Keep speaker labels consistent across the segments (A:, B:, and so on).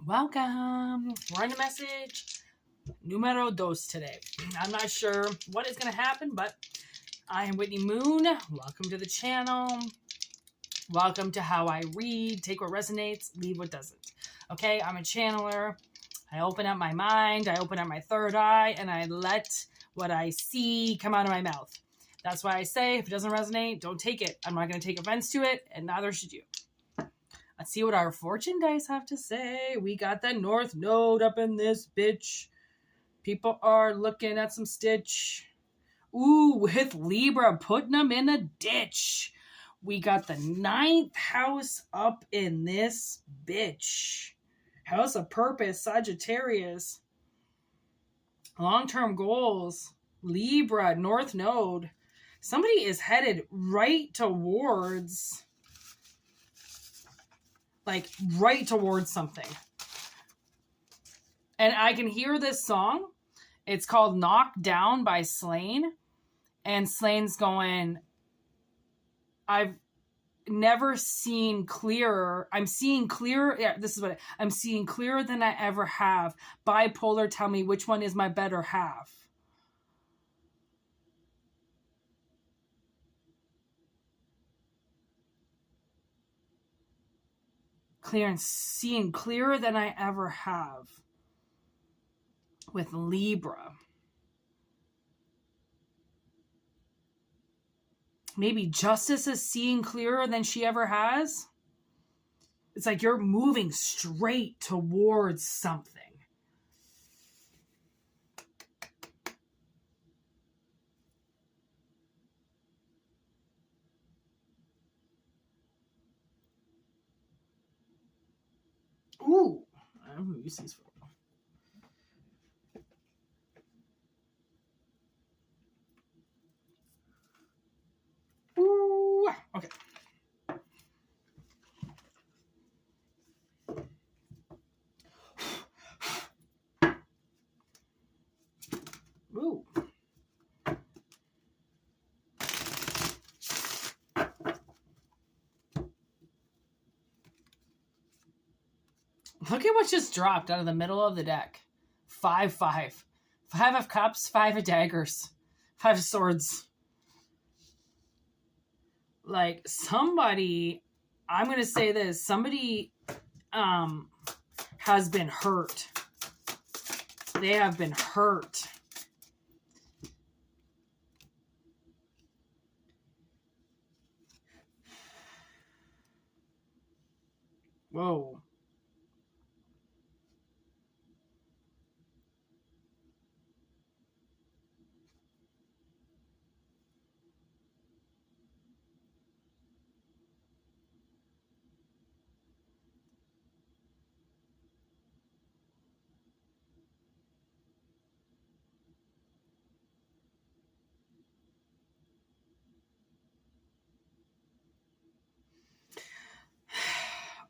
A: Welcome. We're on the message numero dos today. I'm not sure what is going to happen, but I am Whitney Moon. Welcome to the channel. Welcome to how I read. Take what resonates, leave what doesn't. Okay, I'm a channeler. I open up my mind, I open up my third eye, and I let what I see come out of my mouth. That's why I say, if it doesn't resonate, don't take it. I'm not going to take offense to it, and neither should you. Let's see what our fortune dice have to say. We got the North Node up in this bitch. People are looking at some stitch. Ooh, with Libra, putting them in a ditch. We got the 9th house up in this bitch. House of Purpose, Sagittarius. Long-term goals. Libra, North Node. Somebody is headed right towards... right towards something. And I can hear this song. It's called Knocked Down by Slain. And Slain's going, I've never seen clearer. I'm seeing clearer. Yeah, this is what I'm seeing clearer than I ever have. Bipolar, tell me which one is my better half. Clear and seeing clearer than I ever have with Libra. Maybe Justice is seeing clearer than she ever has. It's like you're moving straight towards something. Ooh, I'm going to use these for a while. Ooh, okay. Ooh. Look at what just dropped out of the middle of the deck. 5-5. 5 of cups, 5 of daggers. 5 of swords. Like somebody, I'm going to say this. Somebody has been hurt. They have been hurt. Whoa.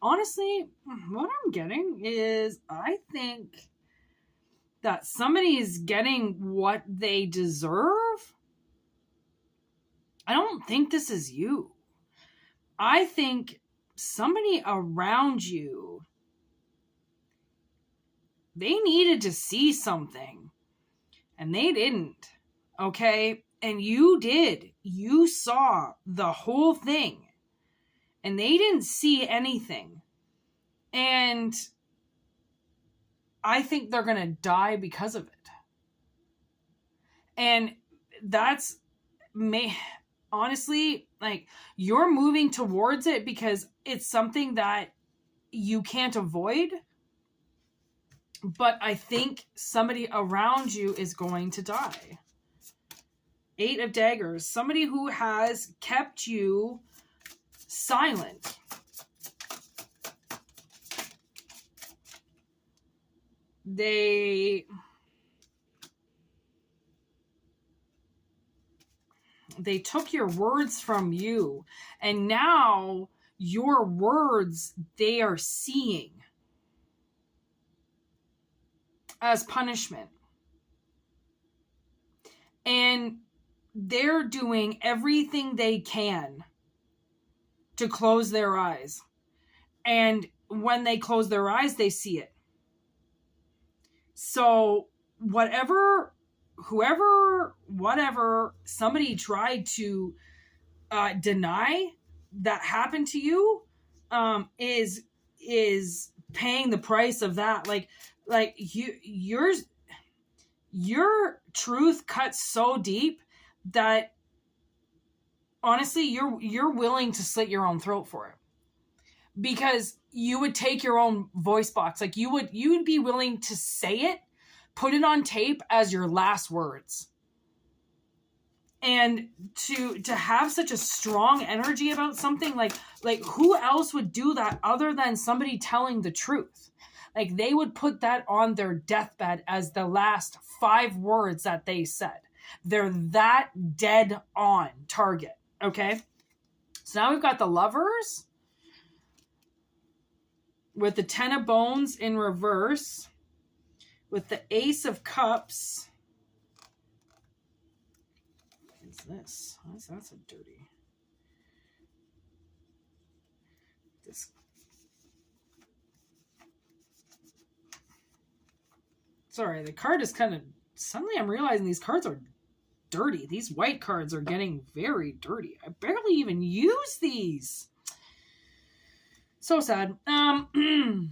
A: Honestly, what I'm getting is I think that somebody is getting what they deserve. I don't think this is you. I think somebody around you, they needed to see something and they didn't. Okay? And you did. You saw the whole thing. And they didn't see anything. And I think they're going to die because of it. And that's, honestly, like, you're moving towards it because it's something that you can't avoid. But I think somebody around you is going to die. 8 of daggers. Somebody who has kept you silent. They took your words from you, and now your words they are seeing as punishment. And they're doing everything they can to close their eyes. And when they close their eyes, they see it. So whatever, whoever, whatever, somebody tried to deny that happened to you, is paying the price of that. Like your truth cuts so deep that honestly, you're willing to slit your own throat for it, because you would take your own voice box. Like you would be willing to say it, put it on tape as your last words. And to have such a strong energy about something, like who else would do that other than somebody telling the truth? Like they would put that on their deathbed as the last 5 words that they said. They're that dead on target. Okay. So now we've got the Lovers with the 10 of Bones in reverse, with the Ace of Cups. What is this? That's a dirty. This. Sorry, the card is kind of, suddenly I'm realizing these cards are dirty. These white cards are getting very dirty. I barely even use these. So sad. 2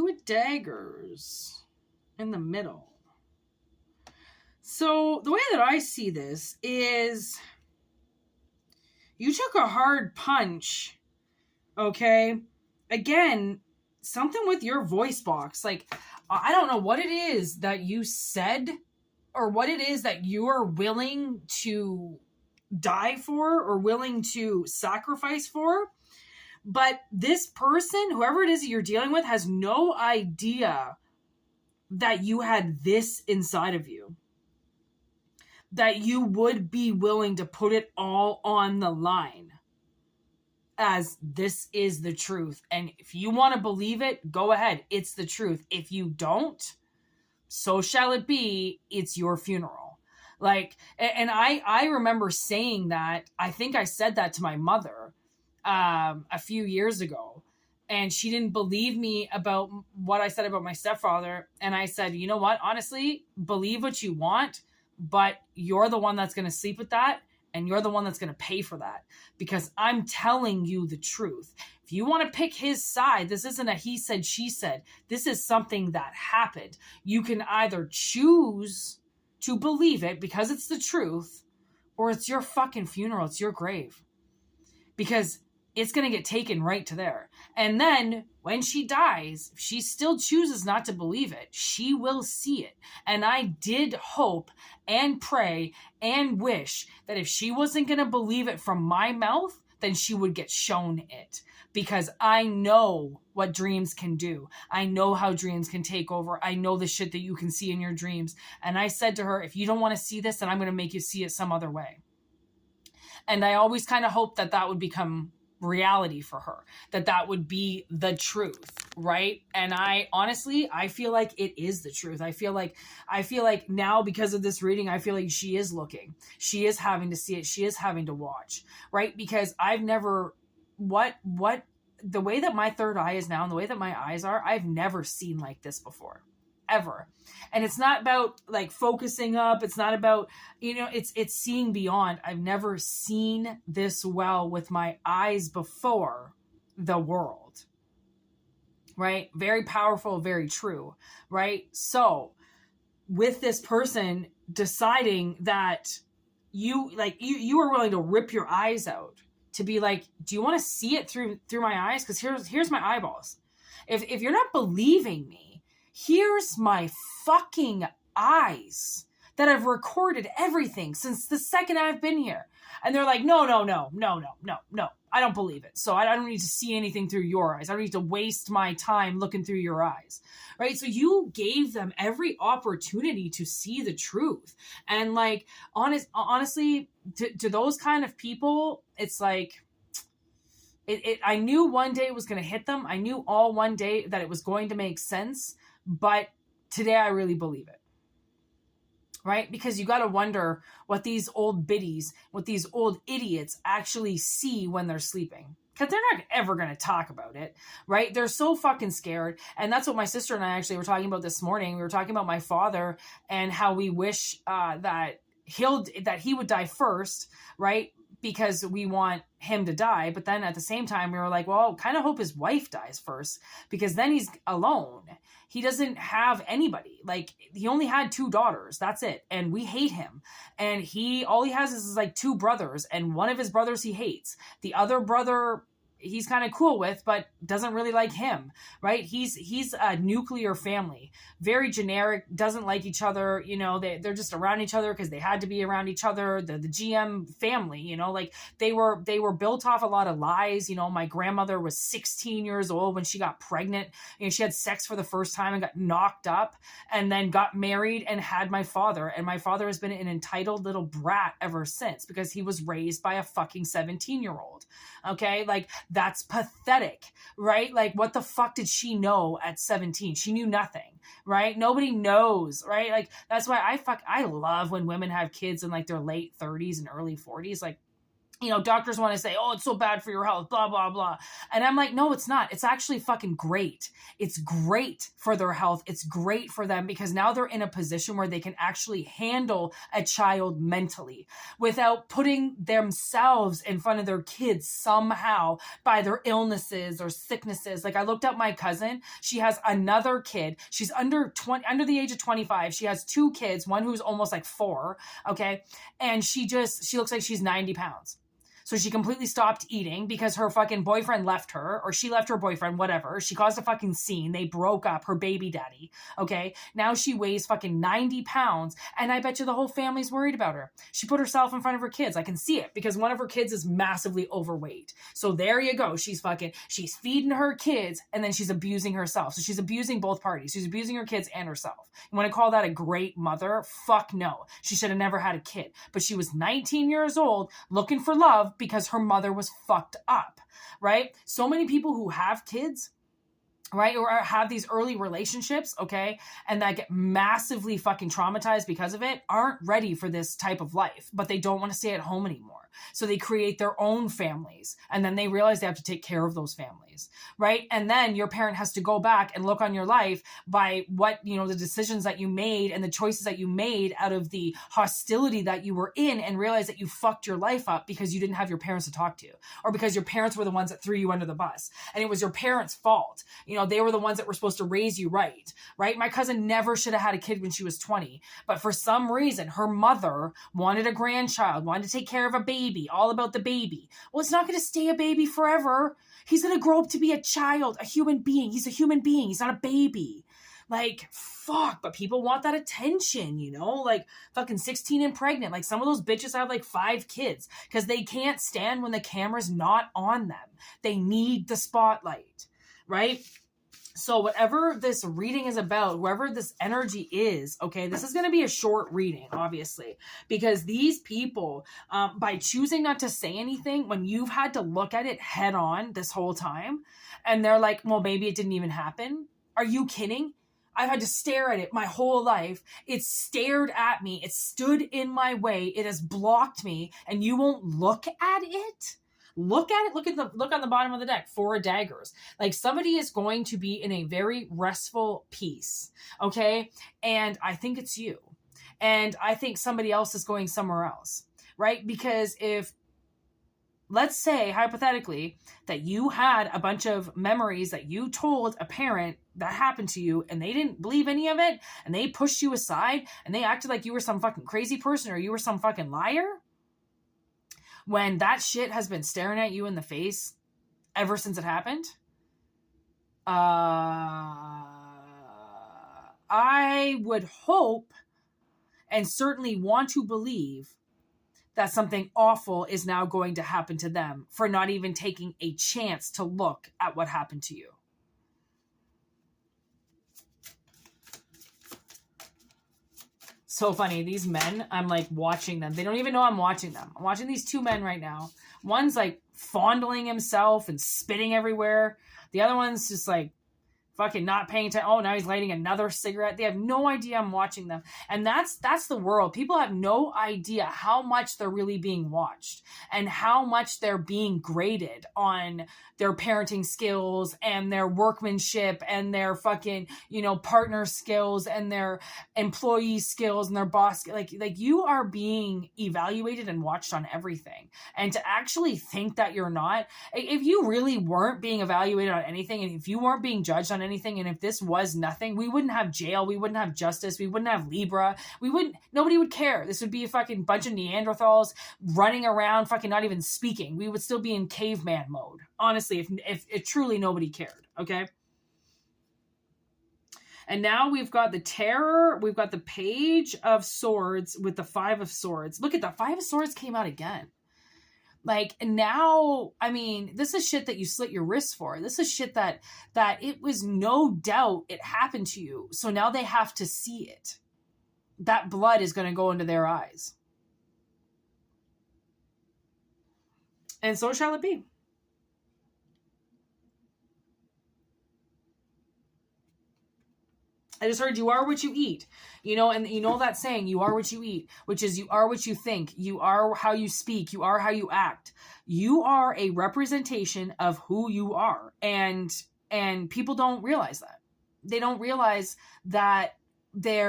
A: of Daggers in the middle. So the way that I see this is you took a hard punch. Okay. Again, something with your voice box. Like, I don't know what it is that you said or what it is that you are willing to die for or willing to sacrifice for. But this person, whoever it is that you're dealing with, has no idea that you had this inside of you. That you would be willing to put it all on the line. As this is the truth. And if you want to believe it, go ahead. It's the truth. If you don't, so shall it be. It's your funeral. Like, and I remember saying that. I think I said that to my mother a few years ago. And she didn't believe me about what I said about my stepfather. And I said, you know what? Honestly, believe what you want, but you're the one that's going to sleep with that. And you're the one that's going to pay for that, because I'm telling you the truth. If you want to pick his side, this isn't a he said, she said. This is something that happened. You can either choose to believe it because it's the truth, or it's your fucking funeral. It's your grave, because it's going to get taken right to there. And then when she dies, if she still chooses not to believe it, she will see it. And I did hope and pray and wish that if she wasn't going to believe it from my mouth, then she would get shown it. Because I know what dreams can do. I know how dreams can take over. I know the shit that you can see in your dreams. And I said to her, if you don't want to see this, then I'm going to make you see it some other way. And I always kind of hoped that that would become reality for her, that would be the truth, right? And I honestly, I feel like it is the truth. I feel like now, because of this reading, I feel like she is looking, she is having to see it, she is having to watch, right? Because I've never, the way that my third eye is now and the way that my eyes are, I've never seen like this before, ever. And it's not about like focusing up. It's not about, it's seeing beyond. I've never seen this well with my eyes before the world, right? Very powerful, very true, right? So with this person deciding that you were willing to rip your eyes out to be like, do you want to see it through my eyes? Because here's my eyeballs. If you're not believing me, here's my fucking eyes that have recorded everything since the second I've been here. And they're like, no. I don't believe it. So I don't need to see anything through your eyes. I don't need to waste my time looking through your eyes. Right? So you gave them every opportunity to see the truth. And like, honestly, to those kind of people, it's like, I knew one day it was going to hit them. I knew all one day that it was going to make sense. But today I really believe it, right? Because you got to wonder what these old biddies, what these old idiots actually see when they're sleeping. because they're not ever going to talk about it, right? They're so fucking scared. And that's what my sister and I actually were talking about this morning. We were talking about my father and how we wish that he would die first, right? Because we want him to die. But then at the same time, we were like, well, kind of hope his wife dies first, because then he's alone. He doesn't have anybody. Like, he only had 2 daughters. That's it. And we hate him. And all he has is like 2 brothers, and one of his brothers he hates. The other brother he's kind of cool with, but doesn't really like him, right? He's a nuclear family, very generic, doesn't like each other. You know, they're just around each other because they had to be around each other. The GM family, you know, like they were built off a lot of lies. You know, my grandmother was 16 years old when she got pregnant. You know, she had sex for the first time and got knocked up, and then got married and had my father. And my father has been an entitled little brat ever since, because he was raised by a fucking 17-year-old. Okay, like, that's pathetic, right? Like, what the fuck did she know at 17? She knew nothing, right? Nobody knows, right? Like, that's why I love when women have kids in like their late 30s and early 40s. Like, you know, doctors want to say, oh, it's so bad for your health, blah, blah, blah. And I'm like, no, it's not. It's actually fucking great. It's great for their health. It's great for them, because now they're in a position where they can actually handle a child mentally without putting themselves in front of their kids somehow by their illnesses or sicknesses. Like, I looked at my cousin. She has another kid. She's under the age of 25. She has 2 kids, one who's almost like 4. Okay. And she looks like she's 90 pounds. So she completely stopped eating because her fucking boyfriend left her, or she left her boyfriend, whatever. She caused a fucking scene. They broke up, her baby daddy. Okay. Now she weighs fucking 90 pounds. And I bet you the whole family's worried about her. She put herself in front of her kids. I can see it, because one of her kids is massively overweight. So there you go. She's feeding her kids, and then she's abusing herself. So she's abusing both parties. She's abusing her kids and herself. You want to call that a great mother? Fuck no. She should have never had a kid. But she was 19 years old looking for love because her mother was fucked up, right? So many people who have kids, right, or have these early relationships, okay, and that get massively fucking traumatized because of it, aren't ready for this type of life, but they don't want to stay at home anymore. So they create their own families, and then they realize they have to take care of those families, right? And then your parent has to go back and look on your life by what, you know, the decisions that you made and the choices that you made out of the hostility that you were in, and realize that you fucked your life up because you didn't have your parents to talk to, or because your parents were the ones that threw you under the bus, and it was your parents' fault. You know, they were the ones that were supposed to raise you right? My cousin never should have had a kid when she was 20, but for some reason, her mother wanted a grandchild, wanted to take care of a baby, all about the baby. Well, it's not going to stay a baby forever. He's going to grow up to be a child, a human being. He's a human being. He's not a baby. Like, fuck, but people want that attention, you know, like fucking 16 and pregnant. Like, some of those bitches have like 5 kids because they can't stand when the camera's not on them. They need the spotlight, right? So whatever this reading is about, whoever this energy is, okay, this is going to be a short reading, obviously, because these people, by choosing not to say anything when you've had to look at it head on this whole time, and they're like, well, maybe it didn't even happen. Are you kidding? I've had to stare at it my whole life. It's stared at me. It stood in my way. It has blocked me, and you won't look at it? Look at it. Look on the bottom of the deck. 4 daggers. Like, somebody is going to be in a very restful peace. Okay. And I think it's you. And I think somebody else is going somewhere else, right? Because if, let's say hypothetically, that you had a bunch of memories that you told a parent that happened to you, and they didn't believe any of it, and they pushed you aside, and they acted like you were some fucking crazy person, or you were some fucking liar. When that shit has been staring at you in the face ever since it happened, I would hope and certainly want to believe that something awful is now going to happen to them for not even taking a chance to look at what happened to you. So funny. These men, I'm like watching them. They don't even know I'm watching them. I'm watching these 2 men right now. One's like fondling himself and spitting everywhere. The other one's just like fucking not paying attention. Oh, now he's lighting another cigarette. They have no idea I'm watching them. And that's the world. People have no idea how much they're really being watched and how much they're being graded on their parenting skills and their workmanship and their fucking, you know, partner skills and their employee skills and their boss. Like you are being evaluated and watched on everything. And to actually think that you're not, if you really weren't being evaluated on anything, and if you weren't being judged on anything, and if this was nothing, we wouldn't have jail, we wouldn't have justice, we wouldn't have Libra, nobody would care. This would be a fucking bunch of Neanderthals running around, fucking not even speaking. We would still be in caveman mode, honestly, if truly nobody cared, okay? And now we've got the Terror, we've got the Page of Swords with the Five of Swords. Look at the Five of Swords came out again. Like, now, I mean, this is shit that you slit your wrists for. This is shit that it was no doubt it happened to you. So now they have to see it. That blood is going to go into their eyes. And so shall it be. I just heard you are what you eat, you know, and you know that saying, you are what you eat, which is you are what you think, you are how you speak, you are how you act. You are a representation of who you are. And people don't realize that. They don't realize that they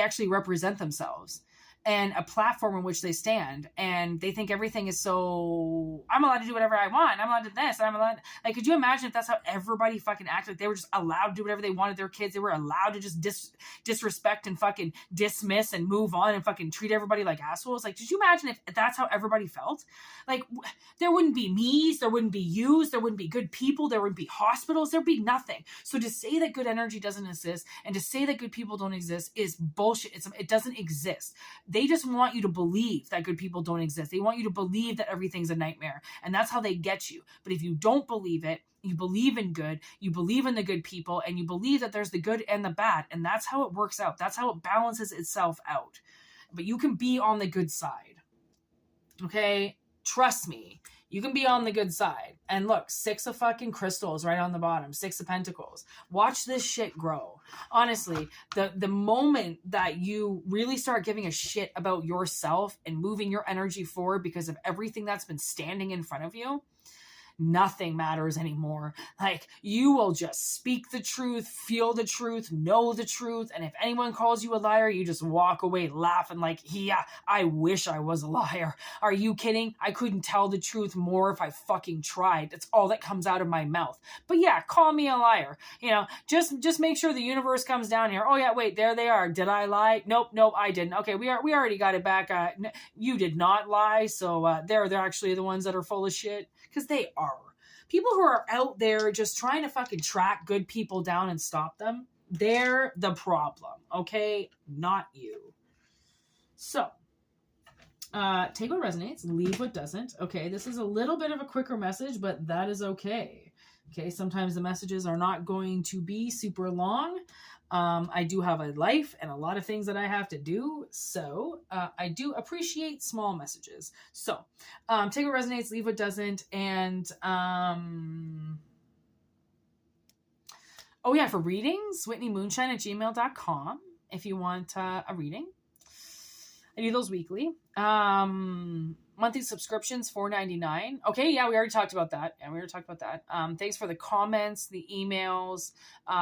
A: actually represent themselves and a platform in which they stand, and they think everything is so, I'm allowed to do whatever I want, I'm allowed to do this, I'm allowed, like, could you imagine if that's how everybody fucking acted? Like they were just allowed to do whatever they wanted, their kids, they were allowed to just disrespect and fucking dismiss and move on and fucking treat everybody like assholes? Like, did you imagine if that's how everybody felt? Like, there wouldn't be me's, there wouldn't be you's, there wouldn't be good people, there wouldn't be hospitals, there'd be nothing. So to say that good energy doesn't exist and to say that good people don't exist is bullshit. It doesn't exist. They just want you to believe that good people don't exist. They want you to believe that everything's a nightmare. And that's how they get you. But if you don't believe it, you believe in good, you believe in the good people, and you believe that there's the good and the bad. And that's how it works out. That's how it balances itself out. But you can be on the good side. Okay? Trust me. You can be on the good side. And look, 6 of fucking crystals right on the bottom. 6 of pentacles. Watch this shit grow. Honestly, the moment that you really start giving a shit about yourself and moving your energy forward because of everything that's been standing in front of you, nothing matters anymore. Like, you will just speak the truth, feel the truth, know the truth. And if anyone calls you a liar, you just walk away laughing like, yeah, I wish I was a liar. Are you kidding? I couldn't tell the truth more if I fucking tried. That's all that comes out of my mouth. But yeah, call me a liar. You know, just make sure the universe comes down here. Oh yeah, wait, there they are. Did I lie? Nope, I didn't. Okay, we already got it back. You did not lie. So they're actually the ones that are full of shit. Because they are. People who are out there just trying to fucking track good people down and stop them, they're the problem, okay? Not you. So, take what resonates, leave what doesn't. Okay, this is a little bit of a quicker message, but that is okay. Okay, sometimes the messages are not going to be super long. I do have a life and a lot of things that I have to do. So I do appreciate small messages. So take what resonates, leave what doesn't. And oh yeah, for readings, whitneymoonshine@gmail.com if you want a reading. I do those weekly. Monthly subscriptions, $4.99. Okay, yeah, we already talked about that. Thanks for the comments, the emails,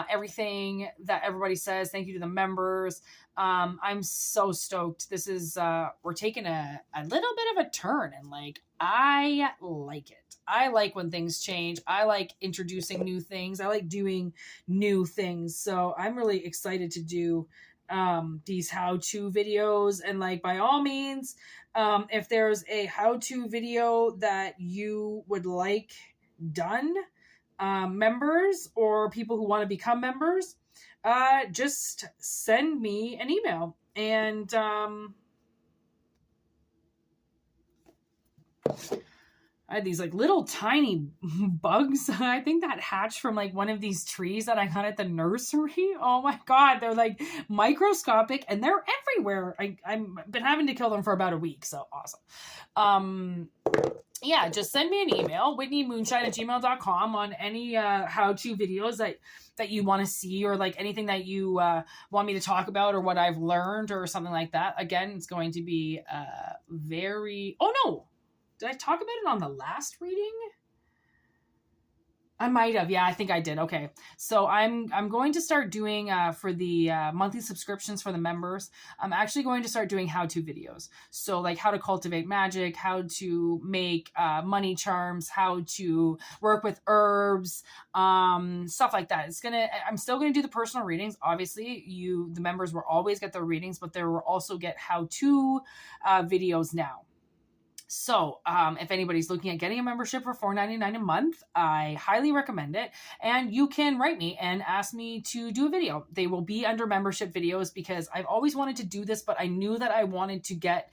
A: everything that everybody says. Thank you to the members. I'm so stoked. This is, we're taking a little bit of a turn, and like, I like it. I like when things change. I like introducing new things. I like doing new things. So I'm really excited to do these how-to videos, and like, by all means, if there's a how-to video that you would like done, members or people who want to become members, just send me an email. And I had these like little tiny bugs. I think that hatched from like one of these trees that I got at the nursery. Oh my God. They're like microscopic and they're everywhere. I've been having to kill them for about a week. So awesome. yeah, just send me an email, whitneymoonshine@gmail.com, on any how-to videos that you want to see, or like anything that you want me to talk about, or what I've learned or something like that. Again, it's going to be very... Oh no, did I talk about it on the last reading? I might have. Yeah, I think I did. Okay. So I'm going to start doing for the monthly subscriptions for the members. I'm actually going to start doing how-to videos. So like how to cultivate magic, how to make money charms, how to work with herbs, stuff like that. I'm still gonna do the personal readings. Obviously, the members will always get their readings, but they will also get how-to videos now. So if anybody's looking at getting a membership for $4.99 a month, I highly recommend it. And you can write me and ask me to do a video. They will be under membership videos, because I've always wanted to do this, but I knew that I wanted to get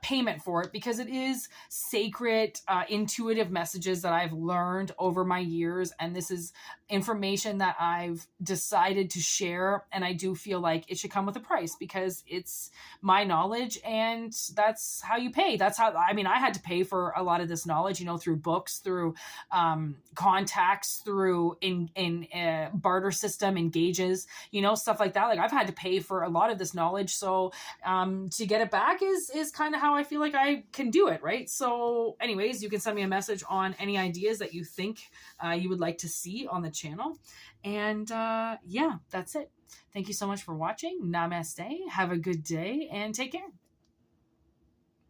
A: payment for it, because it is sacred, intuitive messages that I've learned over my years. And this is information that I've decided to share. And I do feel like it should come with a price, because it's my knowledge, and that's how you pay. That's how, I mean, I had to pay for a lot of this knowledge, through books, through contacts, through in barter system, engages, stuff like that. Like, I've had to pay for a lot of this knowledge. So to get it back is kind of how I feel like I can do it, right? So anyways, you can send me a message on any ideas that you think you would like to see on the channel. And yeah, that's it. Thank you so much for watching. Namaste. Have a good day and take care.